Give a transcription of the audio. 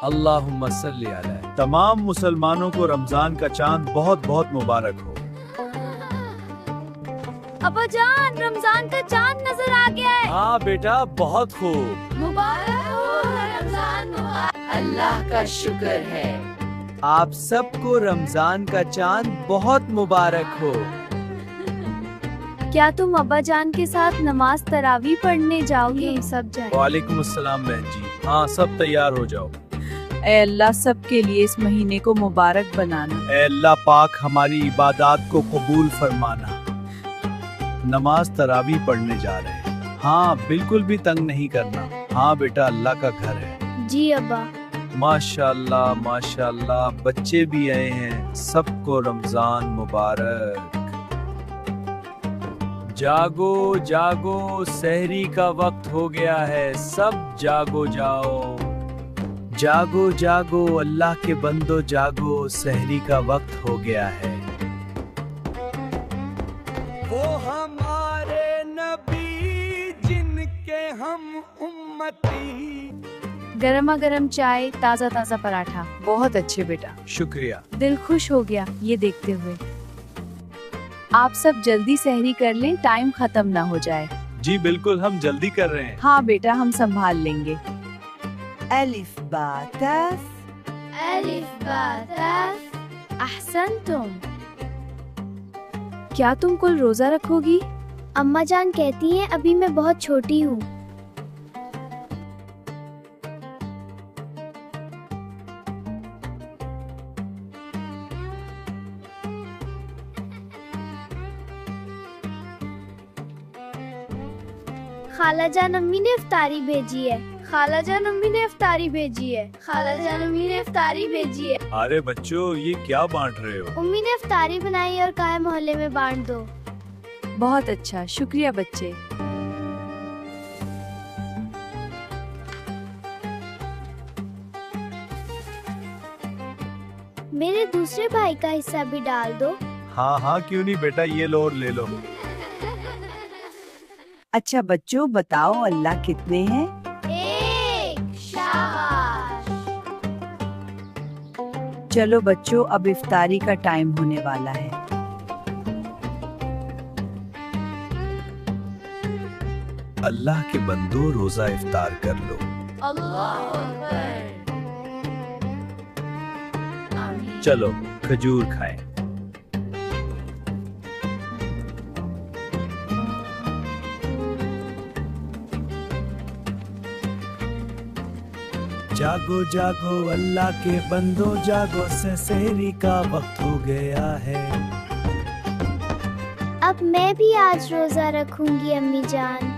अल्लाहुम्मा सल्ली अलैहि। तमाम मुसलमानों को रमजान का चांद बहुत बहुत मुबारक हो। अब्बा जान, रमजान का चांद नजर आ गया है। हाँ बेटा, बहुत खूब। मुबारक हो रमजान मुबारक। अल्लाह का शुक्र है। आप सबको रमजान का चांद बहुत मुबारक हो। क्या तुम अब्बा जान के साथ नमाज तरावी पढ़ने जाओगे? सब जाए। वालेकुम अस्सलाम बहन जी। हाँ, सब तैयार हो जाओ। ऐ अल्लाह सबके लिए इस महीने को मुबारक बनाना। ऐ अल्लाह पाक हमारी इबादत को कबूल फरमाना। नमाज तरावी पढ़ने जा रहे हैं। हाँ, बिल्कुल भी तंग नहीं करना। हाँ बेटा, अल्लाह का घर है। जी अब्बा। माशाल्लाह माशाल्लाह, बच्चे भी आए हैं। सबको रमजान मुबारक। जागो जागो, सहरी का वक्त हो गया है। सब जागो जाओ। जागो जागो अल्लाह के बंदो, जागो, सहरी का वक्त हो गया है। वो हमारे नबी जिनके हम उम्मती। गरमा गरम चाय, ताज़ा ताज़ा पराठा। बहुत अच्छे बेटा। शुक्रिया। दिल खुश हो गया ये देखते हुए। आप सब जल्दी सहरी कर लें, टाइम खत्म ना हो जाए। जी बिल्कुल, हम जल्दी कर रहे हैं। हाँ बेटा, हम संभाल लेंगे। अलिफ बा तस। अलिफ बा तस। अहसनतुम। क्या तुम कल रोजा रखोगी? अम्मा जान कहती हैं अभी मैं बहुत छोटी हूँ। खाला जान अम्मी ने इफ्तारी भेजी है। खाला जान अम्मी ने इफ्तारी भेजी है। खाला जान अम्मी ने इफ्तारी भेजी है। अरे बच्चों, ये क्या बांट रहे हो? अम्मी ने इफ्तारी बनाई और कहा मोहल्ले में बांट दो। बहुत अच्छा, शुक्रिया बच्चे। मेरे दूसरे भाई का हिस्सा भी डाल दो। हाँ हाँ, क्यों नहीं बेटा, ये लो और ले लो। अच्छा बच्चों, बताओ अल्लाह कितने हैं? एक। शाबाश। चलो बच्चों, अब इफ्तारी का टाइम होने वाला है। अल्लाह के बंदो, रोजा इफ्तार कर लो। अल्लाह अकबर। आमीन। चलो खजूर खाएं। जागो जागो अल्लाह के बंदो, जागो, से सहरी का वक्त हो गया है। अब मैं भी आज रोजा रखूंगी अम्मी जान।